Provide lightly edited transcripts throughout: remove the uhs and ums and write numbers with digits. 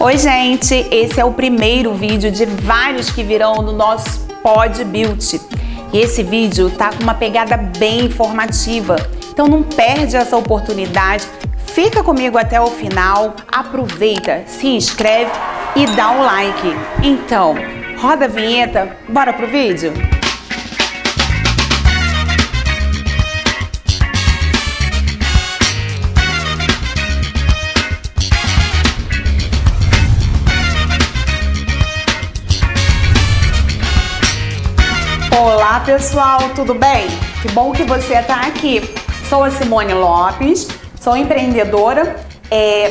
Oi gente, esse é o primeiro vídeo de vários que virão no nosso Pod Beauty. E esse vídeo tá com uma pegada bem informativa, então não perde essa oportunidade, fica comigo até o final, aproveita, se inscreve e dá um like. Então, roda a vinheta, bora pro vídeo? Olá pessoal, tudo bem? Que bom que você está aqui. Sou a Simone Lopes, sou empreendedora,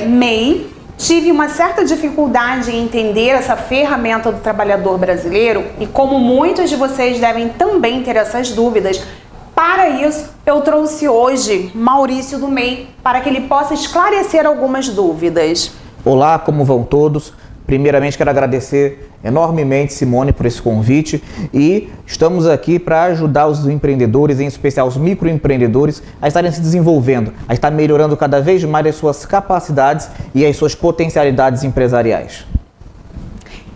MEI. Tive uma certa dificuldade em entender essa ferramenta do trabalhador brasileiro e como muitos de vocês devem também ter essas dúvidas, para isso eu trouxe hoje Maurício do MEI para que ele possa esclarecer algumas dúvidas. Olá, como vão todos? Primeiramente, quero agradecer enormemente, Simone, por esse convite e estamos aqui para ajudar os empreendedores, em especial os microempreendedores, a estarem se desenvolvendo, a estar melhorando cada vez mais as suas capacidades e as suas potencialidades empresariais.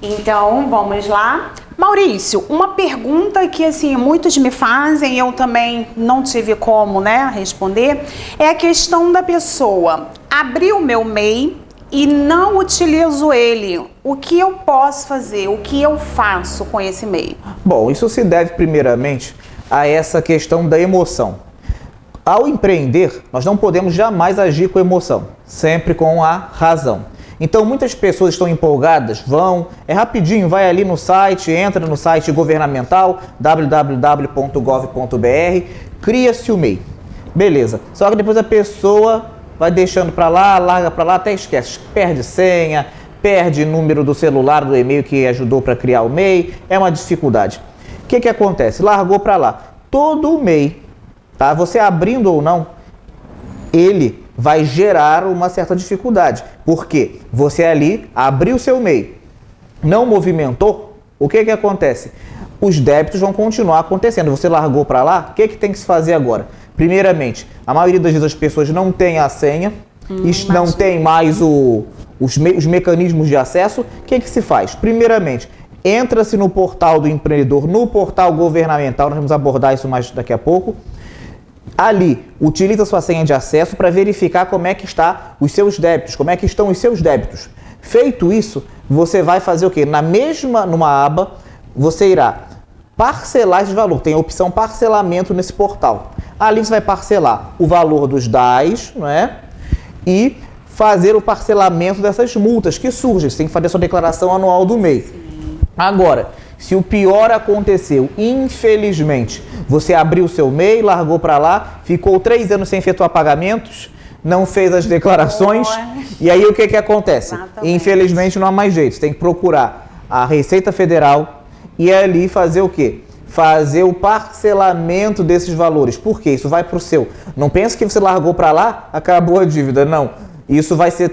Então, vamos lá. Maurício, uma pergunta que assim muitos me fazem e eu também não tive como, responder, é a questão da pessoa abrir o meu MEI e não utilizo ele. O que eu posso fazer? O que eu faço com esse MEI? Bom, isso se deve primeiramente a essa questão da emoção. Ao empreender, nós não podemos jamais agir com emoção, sempre com a razão. Então muitas pessoas estão empolgadas, é rapidinho, vai ali no site, entra no site governamental, www.gov.br, cria-se o MEI. Beleza, só que depois a pessoa vai deixando para lá, larga para lá, até esquece, perde senha, perde número do celular, do e-mail que ajudou para criar o MEI, é uma dificuldade. O que acontece? Largou para lá. Todo o MEI, tá? Você abrindo ou não, ele vai gerar uma certa dificuldade. Porque você ali abriu o seu MEI, não movimentou, o que acontece? Os débitos vão continuar acontecendo. Você largou para lá, o que tem que se fazer agora? Primeiramente, a maioria das vezes as pessoas não tem a senha, não tem mais os mecanismos de acesso. O que se faz? Primeiramente, entra-se no portal do empreendedor, no portal governamental, nós vamos abordar isso mais daqui a pouco. Ali, utiliza a sua senha de acesso para verificar como é que está os seus débitos, como é que estão os seus débitos. Feito isso, você vai fazer o quê? Numa aba, você irá parcelar esse valor, tem a opção parcelamento nesse portal. Ali você vai parcelar o valor dos DAIs, e fazer o parcelamento dessas multas que surgem. Você tem que fazer a sua declaração anual do MEI. Sim. Agora, se o pior aconteceu, infelizmente, você abriu o seu MEI, largou para lá, ficou 3 anos sem efetuar pagamentos, não fez as declarações, e aí o que acontece? Exatamente. Infelizmente não há mais jeito, você tem que procurar a Receita Federal e ali fazer o quê? Fazer o parcelamento desses valores. Por quê? Isso vai para o seu. Não pense que você largou para lá, acabou a dívida. Não. Isso vai ser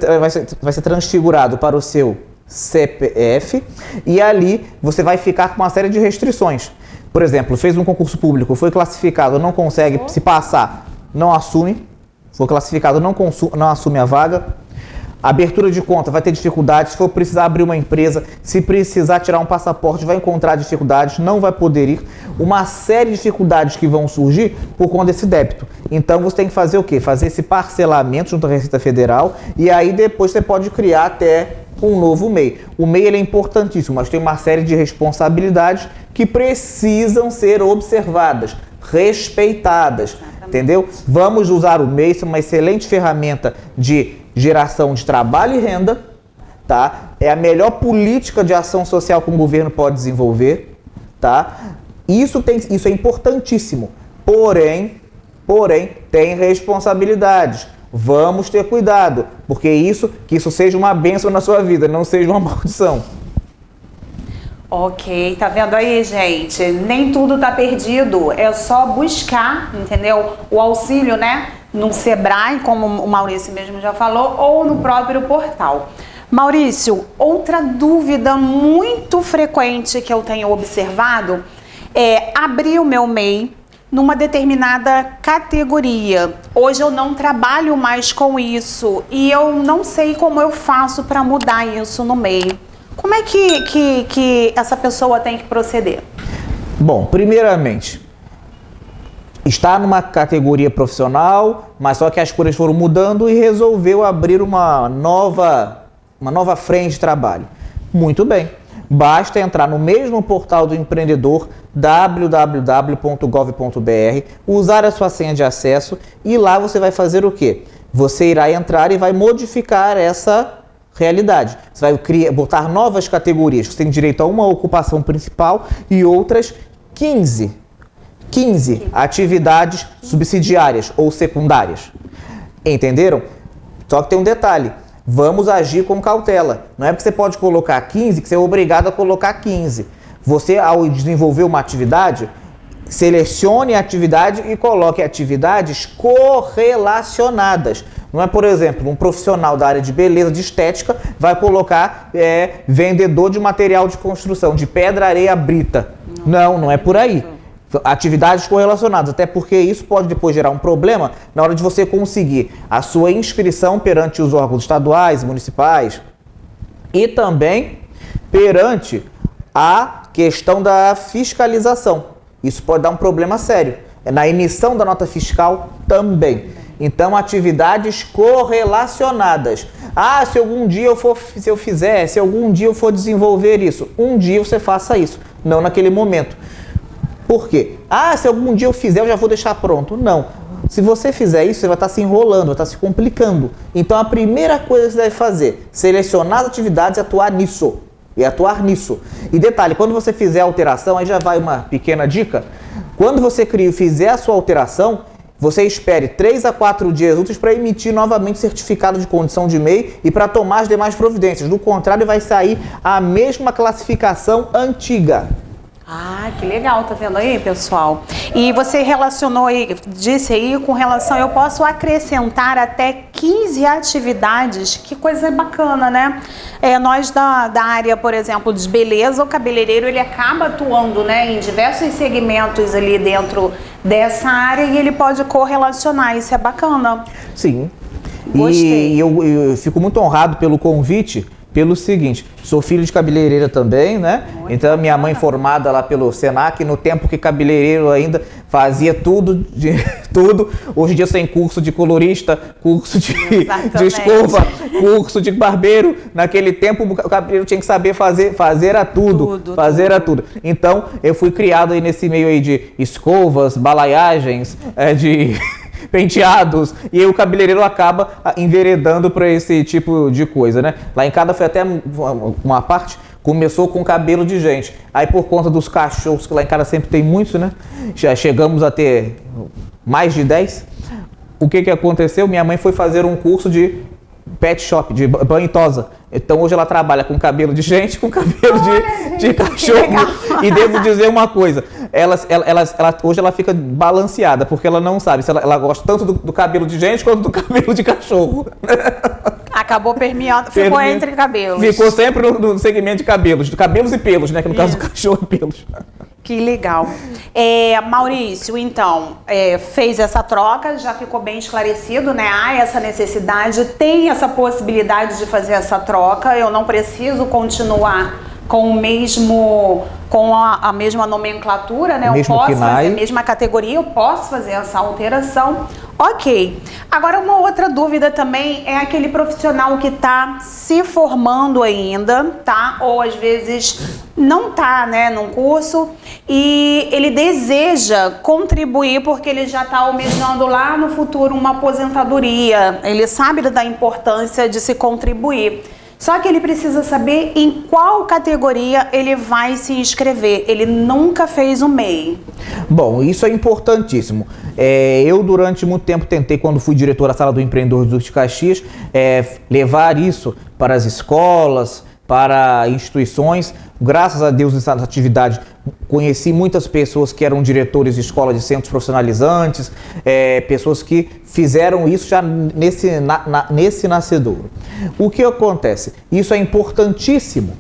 transfigurado para o seu CPF e ali você vai ficar com uma série de restrições. Por exemplo, fez um concurso público, foi classificado, não consegue se passar, não assume. Foi classificado, não assume a vaga. Abertura de conta, vai ter dificuldades, se for precisar abrir uma empresa, se precisar tirar um passaporte, vai encontrar dificuldades, não vai poder ir. Uma série de dificuldades que vão surgir por conta desse débito. Então você tem que fazer o quê? Fazer esse parcelamento junto à Receita Federal e aí depois você pode criar até um novo MEI. O MEI ele é importantíssimo, mas tem uma série de responsabilidades que precisam ser observadas, respeitadas, entendeu? Vamos usar o MEI, isso é uma excelente ferramenta de geração de trabalho e renda, tá? É a melhor política de ação social que um governo pode desenvolver, tá? Isso é importantíssimo, porém tem responsabilidades. Vamos ter cuidado, porque que isso seja uma bênção na sua vida, não seja uma maldição. Ok, tá vendo aí, gente? Nem tudo tá perdido, é só buscar, entendeu? O auxílio, no Sebrae, como o Maurício mesmo já falou, ou no próprio portal. Maurício, outra dúvida muito frequente que eu tenho observado é abrir o meu MEI, numa determinada categoria. Hoje eu não trabalho mais com isso e eu não sei como eu faço para mudar isso no MEI. Como é que essa pessoa tem que proceder? Bom, primeiramente, está numa categoria profissional, mas só que as coisas foram mudando e resolveu abrir uma nova frente de trabalho. Muito bem. Basta entrar no mesmo portal do empreendedor, www.gov.br, usar a sua senha de acesso e lá você vai fazer o quê? Você irá entrar e vai modificar essa realidade. Você vai botar novas categorias. Você tem direito a uma ocupação principal e outras 15 atividades subsidiárias ou secundárias. Entenderam? Só que tem um detalhe. Vamos agir com cautela. Não é porque você pode colocar 15 que você é obrigado a colocar 15. Você, ao desenvolver uma atividade, selecione a atividade e coloque atividades correlacionadas. Não é, por exemplo, um profissional da área de beleza, de estética, vai colocar vendedor de material de construção, de pedra, areia, brita. Não é por aí. Atividades correlacionadas, até porque isso pode depois gerar um problema na hora de você conseguir a sua inscrição perante os órgãos estaduais, municipais e também perante a questão da fiscalização. Isso pode dar um problema sério. Na emissão da nota fiscal também. Então, atividades correlacionadas. Se algum dia eu for desenvolver isso, um dia você faça isso, não naquele momento. Por quê? Se algum dia eu fizer, eu já vou deixar pronto. Não. Se você fizer isso, você vai estar se enrolando, vai estar se complicando. Então, a primeira coisa que você deve fazer, selecionar as atividades e atuar nisso. E detalhe, quando você fizer a alteração, aí já vai uma pequena dica. Quando você fizer a sua alteração, você espere 3 a 4 dias úteis para emitir novamente o certificado de condição de MEI e para tomar as demais providências. Do contrário, vai sair a mesma classificação antiga. Que legal, tá vendo aí, pessoal? E você relacionou aí, disse aí, com relação, eu posso acrescentar até 15 atividades, que coisa bacana, né? Nós da área, por exemplo, de beleza, o cabeleireiro, ele acaba atuando, né, em diversos segmentos ali dentro dessa área e ele pode correlacionar, isso é bacana. Sim. Gostei. E eu fico muito honrado pelo convite, pelo seguinte, sou filho de cabeleireira também, né? Então, minha mãe formada lá pelo Senac, no tempo que cabeleireiro ainda fazia tudo. Hoje em dia tem curso de colorista, curso de escova, curso de barbeiro. Naquele tempo o cabeleireiro tinha que saber fazer tudo. Então, eu fui criado aí nesse meio aí de escovas, balaiagens, de penteados, e aí o cabeleireiro acaba enveredando para esse tipo de coisa, né? Lá em casa foi até uma parte, começou com cabelo de gente, aí por conta dos cachorros, que lá em casa sempre tem muitos, né? Já chegamos a ter mais de 10. O que aconteceu? Minha mãe foi fazer um curso de pet shop, de banho e tosa. Então hoje ela trabalha com cabelo de gente, com cabelo de cachorro. E devo dizer uma coisa, hoje ela fica balanceada, porque ela não sabe se ela gosta tanto do cabelo de gente quanto do cabelo de cachorro. Acabou permeando, ficou entre cabelos. Ficou sempre no segmento de cabelos e pelos, né? Que no caso do cachorro é pelos. Que legal. Maurício, então, fez essa troca, já ficou bem esclarecido, né? Há essa necessidade, tem essa possibilidade de fazer essa troca, eu não preciso continuar com a mesma nomenclatura, né? Eu posso fazer a mesma categoria, eu posso fazer essa alteração. Ok. Agora, uma outra dúvida também é aquele profissional que está se formando ainda, tá? Ou às vezes não tá, né, num curso e ele deseja contribuir porque ele já está almejando lá no futuro uma aposentadoria. Ele sabe da importância de se contribuir. Só que ele precisa saber em qual categoria ele vai se inscrever. Ele nunca fez o MEI. Bom, isso é importantíssimo. Eu, durante muito tempo, tentei, quando fui diretor da Sala do Empreendedor de Duque de Caxias, levar isso para as escolas, para instituições. Graças a Deus, nessa atividade, conheci muitas pessoas que eram diretores de escola de centros profissionalizantes, pessoas que fizeram isso já nesse nascedouro. O que acontece? Isso é importantíssimo.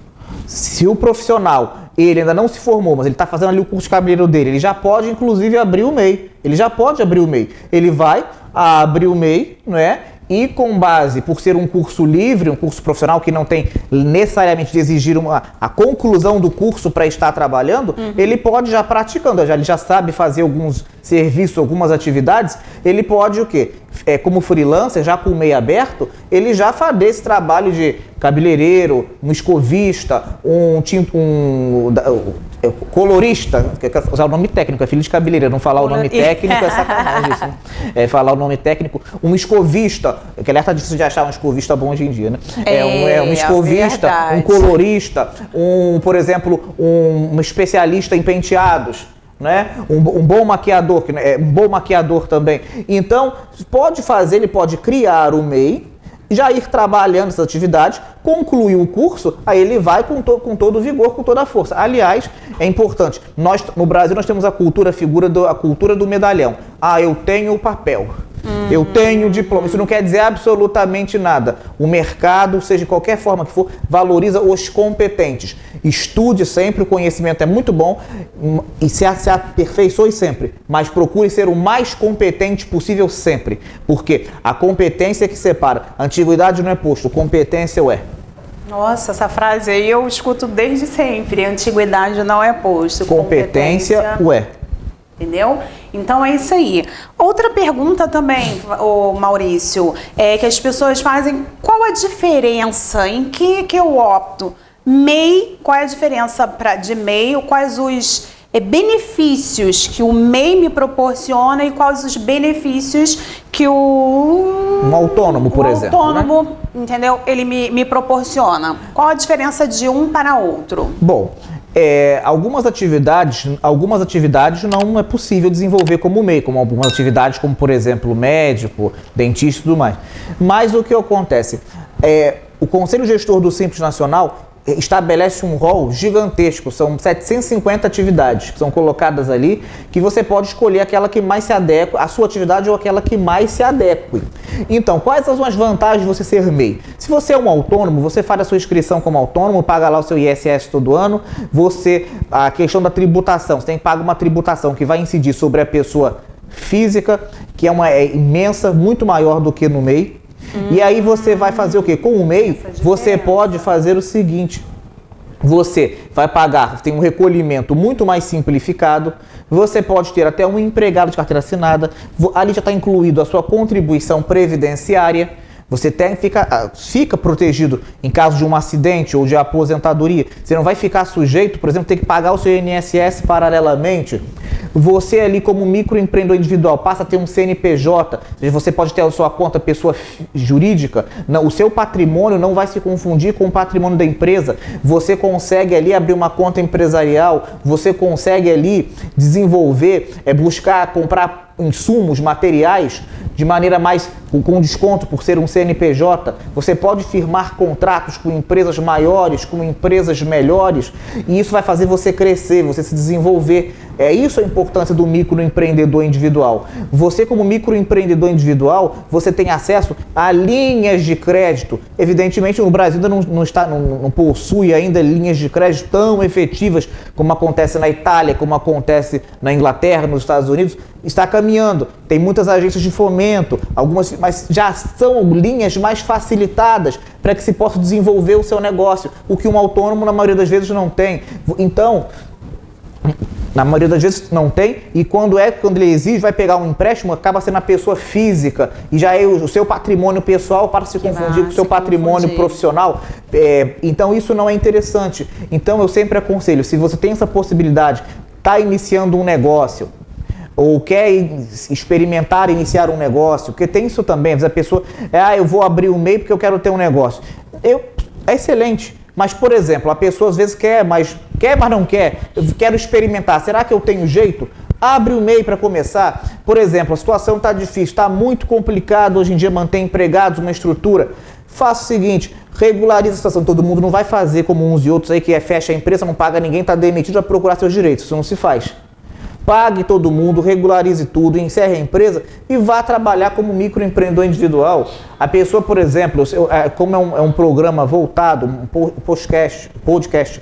Se o profissional ele ainda não se formou, mas ele está fazendo ali o curso de cabeleireiro dele, ele já pode, inclusive, abrir o MEI. Ele já pode abrir o MEI. Ele vai abrir o MEI, não é? E com base, por ser um curso livre, um curso profissional que não tem necessariamente de exigir a conclusão do curso para estar trabalhando, ele pode já praticando, ele já sabe fazer alguns serviços, algumas atividades, ele pode o quê? Como freelancer, já com o MEI aberto, ele já faz esse trabalho de cabeleireiro, um escovista, colorista, quer usar o nome técnico, é filho de cabeleireiro, não falar o nome técnico é sacanagem isso, né? Falar o nome técnico, um escovista, que aliás tá difícil de achar um escovista bom hoje em dia, né? Um escovista, um colorista, por exemplo, um especialista em penteados, né? Um bom maquiador, um bom maquiador também. Então, ele pode criar o MEI, já ir trabalhando essa atividade, concluir o curso, aí ele vai com todo o vigor, com toda a força. Aliás, é importante, no Brasil nós temos a cultura do medalhão. Eu tenho o papel, eu tenho o diploma. Isso não quer dizer absolutamente nada. O mercado, seja de qualquer forma que for, valoriza os competentes. Estude sempre, o conhecimento é muito bom e se aperfeiçoe sempre, mas procure ser o mais competente possível sempre, porque a competência é que separa. Antiguidade não é posto, competência é. Nossa, essa frase aí eu escuto desde sempre. Antiguidade não é posto, competência é. Entendeu? Então é isso aí. Outra pergunta também, Maurício, é que as pessoas fazem: qual a diferença? Em que eu opto? MEI, qual é a diferença de MEI? Quais os benefícios que o MEI me proporciona e quais os benefícios que um autônomo, por exemplo, autônomo, né? Entendeu? Ele me proporciona. Qual a diferença de um para outro? Bom, algumas atividades não é possível desenvolver como MEI, como algumas atividades como, por exemplo, médico, dentista e tudo mais. Mas o que acontece? O Conselho Gestor do Simples Nacional estabelece um rol gigantesco, são 750 atividades que são colocadas ali, que você pode escolher aquela que mais se adequa à sua atividade ou aquela que mais se adeque. Então, quais são as vantagens de você ser MEI? Se você é um autônomo, você faz a sua inscrição como autônomo, paga lá o seu ISS todo ano, a questão da tributação, você tem que pagar uma tributação que vai incidir sobre a pessoa física, que é imensa, muito maior do que no MEI. E aí você vai fazer o quê? Com o MEI, você pode fazer o seguinte: você vai pagar, tem um recolhimento muito mais simplificado, você pode ter até um empregado de carteira assinada, ali já está incluído a sua contribuição previdenciária, você fica protegido em caso de um acidente ou de aposentadoria, você não vai ficar sujeito, por exemplo, ter que pagar o seu INSS paralelamente. Você ali como microempreendedor individual passa a ter um CNPJ, você pode ter a sua conta pessoa jurídica, o seu patrimônio não vai se confundir com o patrimônio da empresa, você consegue ali abrir uma conta empresarial, você consegue ali desenvolver, buscar, comprar insumos, materiais de maneira mais com desconto por ser um CNPJ, você pode firmar contratos com empresas maiores, com empresas melhores, e isso vai fazer você crescer, você se desenvolver. Isso a importância do microempreendedor individual. Você como microempreendedor individual, você tem acesso a linhas de crédito. Evidentemente no Brasil ainda não possui ainda linhas de crédito tão efetivas como acontece na Itália, como acontece na Inglaterra, nos Estados Unidos. Está caminhando, tem muitas agências de fomento, mas já são linhas mais facilitadas para que se possa desenvolver o seu negócio, o que um autônomo na maioria das vezes não tem. Então, na maioria das vezes não tem, e quando ele exige, vai pegar um empréstimo, acaba sendo a pessoa física, e já é o seu patrimônio pessoal para se confundir com o seu patrimônio profissional. Então isso não é interessante. Então eu sempre aconselho, se você tem essa possibilidade, está iniciando um negócio, ou quer experimentar, iniciar um negócio, porque tem isso também, às vezes a pessoa, eu vou abrir um MEI porque eu quero ter um negócio. É excelente, mas, por exemplo, a pessoa às vezes quer, mas não quer, eu quero experimentar, será que eu tenho jeito? Abre o MEI para começar. Por exemplo, a situação está difícil, está muito complicado hoje em dia manter empregados, uma estrutura. Faça o seguinte, regularize a situação. Todo mundo não vai fazer como uns e outros aí, que fecha a empresa, não paga ninguém, está demitido, vai procurar seus direitos. Isso não se faz. Pague todo mundo, regularize tudo, encerre a empresa e vá trabalhar como microempreendedor individual. A pessoa, por exemplo, como é um programa voltado, um podcast,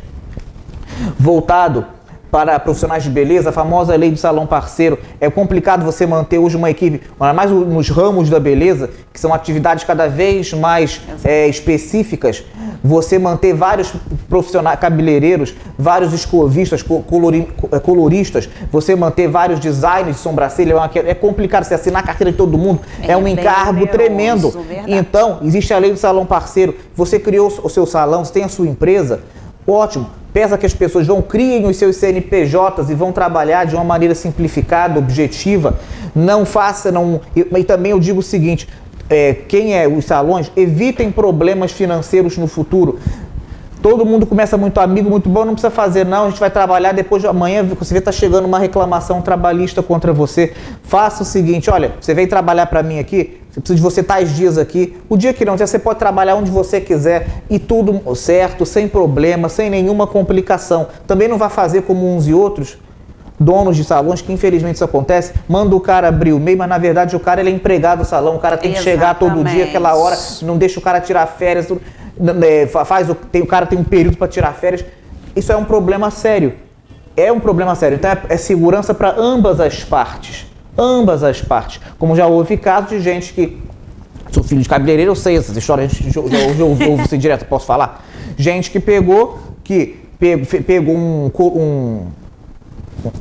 voltado para profissionais de beleza, a famosa lei do salão parceiro. É complicado você manter hoje uma equipe, mais nos ramos da beleza, que são atividades cada vez mais específicas, você manter vários profissionais cabeleireiros, vários escovistas, coloristas, você manter vários designers de sobrancelha, é complicado você assinar a carteira de todo mundo, é um encargo tremendo. Verdade. Então, existe a lei do salão parceiro, você criou o seu salão, você tem a sua empresa, ótimo. Peça que as pessoas criem os seus CNPJs e vão trabalhar de uma maneira simplificada, objetiva. Não faça, e também eu digo o seguinte, os salões, evitem problemas financeiros no futuro. Todo mundo começa muito amigo, muito bom, não precisa fazer não, a gente vai trabalhar, depois de amanhã você vê que está chegando uma reclamação trabalhista contra você. Faça o seguinte, olha, você veio trabalhar para mim aqui, eu preciso de você tais dias aqui, o dia que não, você pode trabalhar onde você quiser e tudo certo, sem problema, sem nenhuma complicação. Também não vai fazer como uns e outros donos de salões, que infelizmente isso acontece, manda o cara abrir o MEI, mas na verdade o cara ele é empregado do salão, o cara tem que chegar todo dia, aquela hora, não deixa o cara tirar férias, o cara tem um período para tirar férias. Isso é um problema sério. É um problema sério. Então é segurança para ambas as partes. Ambas as partes. Como já houve casos de gente que... Sou filho de cabeleireiro, eu sei essas histórias, a gente já ouve isso direto, posso falar? Gente que pegou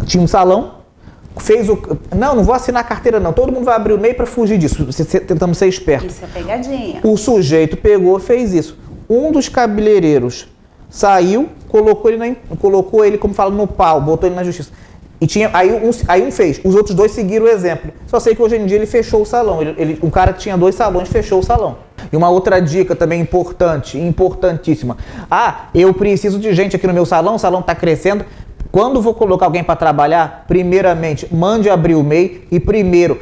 tinha um salão, fez não vou assinar a carteira não, todo mundo vai abrir o MEI para fugir disso, tentando ser esperto. Isso é pegadinha. O sujeito pegou, fez isso. Um dos cabeleireiros saiu, colocou ele, como fala, no pau, botou ele na justiça. E aí um fez, os outros dois seguiram o exemplo. Só sei que hoje em dia ele fechou o salão. Um cara que tinha 2 salões fechou o salão. E uma outra dica também importante, importantíssima. Eu preciso de gente aqui no meu salão, o salão está crescendo. Quando vou colocar alguém para trabalhar, primeiramente, mande abrir o MEI e primeiro,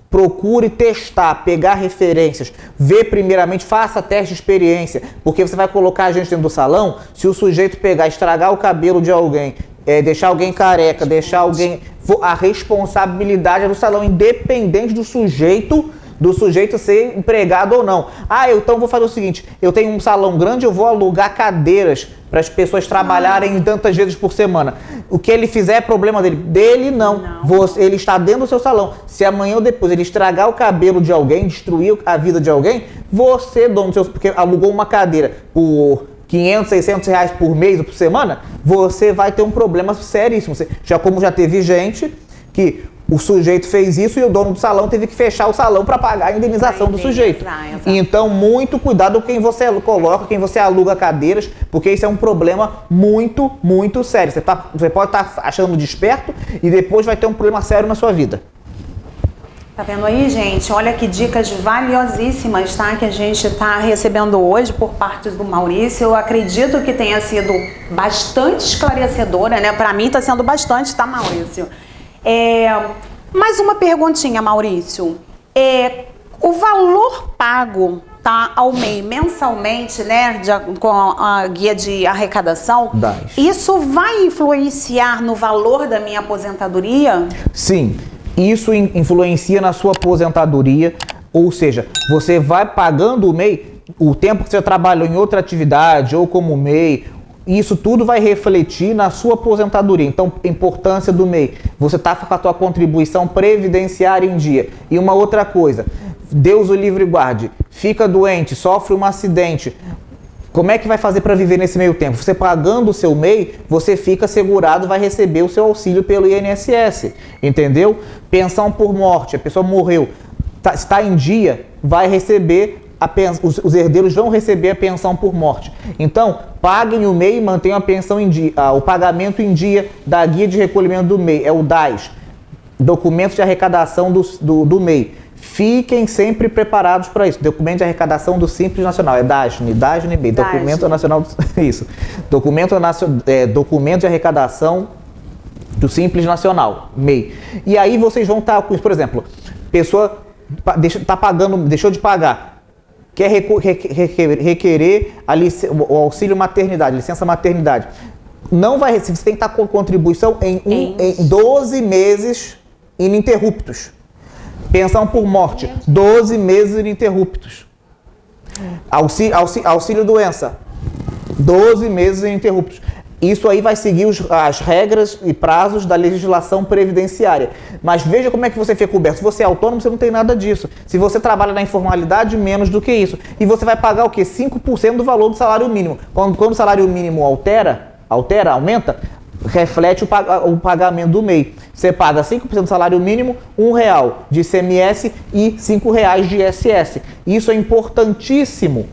procure testar, pegar referências, ver primeiramente, faça teste de experiência, porque você vai colocar a gente dentro do salão, se o sujeito pegar, estragar o cabelo de alguém, deixar alguém careca, deixar alguém... A responsabilidade é do salão, independente do sujeito ser empregado ou não. Então vou fazer o seguinte, eu tenho um salão grande, eu vou alugar cadeiras para as pessoas trabalharem tantas vezes por semana. O que ele fizer é problema dele. Dele não. Ele está dentro do seu salão. Se amanhã ou depois ele estragar o cabelo de alguém, destruir a vida de alguém, você, dono do seu... Porque alugou uma cadeira por 500, 600 reais por mês ou por semana, você vai ter um problema seríssimo. Como já teve gente que o sujeito fez isso e o dono do salão teve que fechar o salão para pagar a indenização do sujeito. Então, muito cuidado com quem você coloca, quem você aluga cadeiras, porque isso é um problema muito, muito sério. Você pode estar achando desperto e depois vai ter um problema sério na sua vida. Tá vendo aí, gente? Olha que dicas valiosíssimas, tá? Que a gente tá recebendo hoje por parte do Maurício. Eu acredito que tenha sido bastante esclarecedora, né? Para mim tá sendo bastante, tá, Maurício? Mais uma perguntinha, Maurício. O valor pago, tá, ao MEI mensalmente, né, com a guia de arrecadação, isso vai influenciar no valor da minha aposentadoria? Sim, isso influencia na sua aposentadoria, ou seja, você vai pagando o MEI, o tempo que você trabalhou em outra atividade ou como MEI, isso tudo vai refletir na sua aposentadoria. Então, a importância do MEI. Você está com a tua contribuição previdenciária em dia. E uma outra coisa, Deus o livre e guarde, fica doente, sofre um acidente. Como é que vai fazer para viver nesse meio tempo? Você pagando o seu MEI, você fica segurado, vai receber o seu auxílio pelo INSS. Entendeu? Pensão por morte, a pessoa morreu, está em dia, vai receber... Os herdeiros vão receber a pensão por morte. Então, paguem o MEI e mantenham a pensão em dia, o pagamento em dia da guia de recolhimento do MEI, é o DAS, documento de arrecadação do MEI. Fiquem sempre preparados para isso. Documento de arrecadação do Simples Nacional, é DASNE, MEI, Documento Nacional, isso. Documento de arrecadação do Simples Nacional, MEI. E aí vocês vão estar com isso, por exemplo, pessoa deixou de pagar, quer requerer o auxílio maternidade, licença maternidade. Não vai receber, você tem que estar com contribuição em 12 meses ininterruptos. Pensão por morte, 12 meses ininterruptos. Auxílio doença, 12 meses ininterruptos. Isso aí vai seguir as regras e prazos da legislação previdenciária. Mas veja como é que você fica coberto. Se você é autônomo, você não tem nada disso. Se você trabalha na informalidade, menos do que isso. E você vai pagar o quê? 5% do valor do salário mínimo. Quando o salário mínimo aumenta, reflete o pagamento do MEI. Você paga 5% do salário mínimo, R$1 de ICMS e R$5 de ISS. Isso é importantíssimo.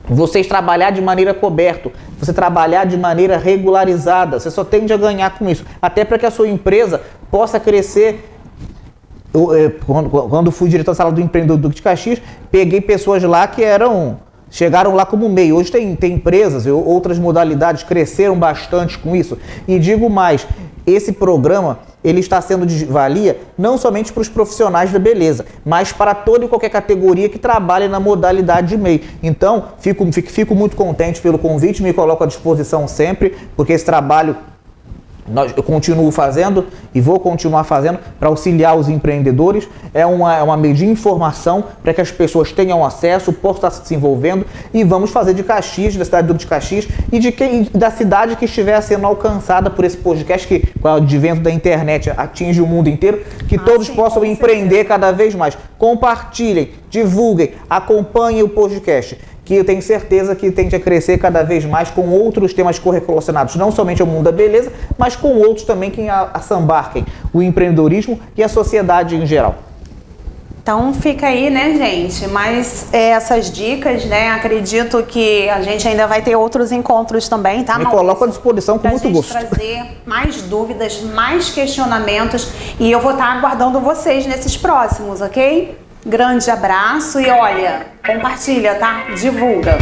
Vocês trabalhar de maneira coberta, você trabalhar de maneira regularizada, você só tende a ganhar com isso. Até para que a sua empresa possa crescer. Quando fui diretor da sala do empreendedor do Duque de Caxias, peguei pessoas lá que chegaram lá como MEI. Hoje tem empresas, outras modalidades cresceram bastante com isso. E digo mais, esse programa ele está sendo de valia não somente para os profissionais da beleza, mas para toda e qualquer categoria que trabalhe na modalidade de MEI. Então, fico muito contente pelo convite, me coloco à disposição sempre, porque esse trabalho eu continuo fazendo e vou continuar fazendo para auxiliar os empreendedores. É uma meio de informação para que as pessoas tenham acesso, possam estar se envolvendo, e vamos fazer de Caxias, da cidade do Duque de Caxias e da cidade que estiver sendo alcançada por esse podcast, que com o advento da internet atinge o mundo inteiro, que todos possam empreender cada vez mais. Compartilhem, divulguem, acompanhem o podcast, que eu tenho certeza que tende a crescer cada vez mais com outros temas correlacionados, não somente ao mundo da beleza, mas com outros também que assambarquem o empreendedorismo e a sociedade em geral. Então fica aí, né, gente? Mas essas dicas, né? Acredito que a gente ainda vai ter outros encontros também, tá? Me coloco à disposição com muito gosto. Pra gente trazer mais dúvidas, mais questionamentos, e eu vou estar aguardando vocês nesses próximos, ok? Grande abraço e olha, compartilha, tá? Divulga.